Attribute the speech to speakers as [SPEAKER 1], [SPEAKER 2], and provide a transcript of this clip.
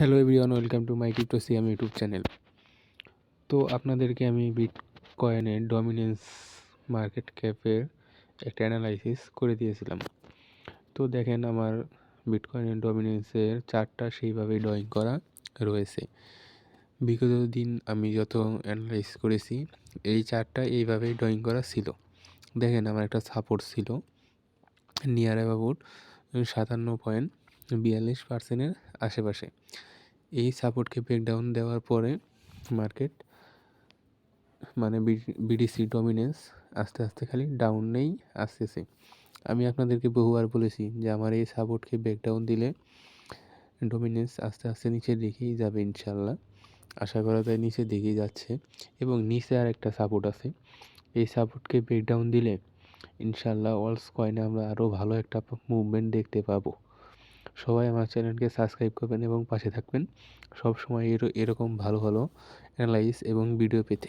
[SPEAKER 1] Hello everyone, welcome to my crypto CM YouTube channel. তো আপনাদেরকে আমি বিটকয়েনের ডমিনেন্স মার্কেট ক্যাপের একটা অ্যানালাইসিস করে দিয়েছিলাম। তো দেখেন আমার বিটকয়েনের ডমিনেন্সের চার্টটা সেইভাবেই ড্রয়িং করা রয়েছে। বিগত দিন আমি যত অ্যানালাইজ করেছি এই চার্টটা এইভাবেই ড্রয়িং করা ছিল। দেখেন আমার একটা সাপোর্ট ছিল নিয়ার অ্যাবাউট 57.42% আশেপাশে। এই সাপোর্টকে ব্রেকডাউন দেওয়ার পরে মার্কেট মানে বিডিসি ডমিনেন্স আস্তে আস্তে খালি ডাউনেই আসতেছে। আমি আপনাদেরকে বহুবার বলেছি যে আমার এই সাপোর্টকে ব্রেকডাউন দিলে ডমিনেন্স আস্তে আস্তে নিচের দিকেই যাবে ইনশাল্লাহ। আশা করা যায় নিচের দিকেই যাচ্ছে এবং নিচে আর একটা সাপোর্ট আছে। এই সাপোর্টকে ব্রেকডাউন দিলে ইনশাল্লাহ অলস কয়েনে আমরা আরও ভালো একটা মুভমেন্ট দেখতে পাবো। সবাই আমার চ্যানেলকে সাবস্ক্রাইব করবেন এবং পাশে থাকবেন সব সময় এরকম ভালো ভালো অ্যানালাইজ এবং ভিডিও পেতে।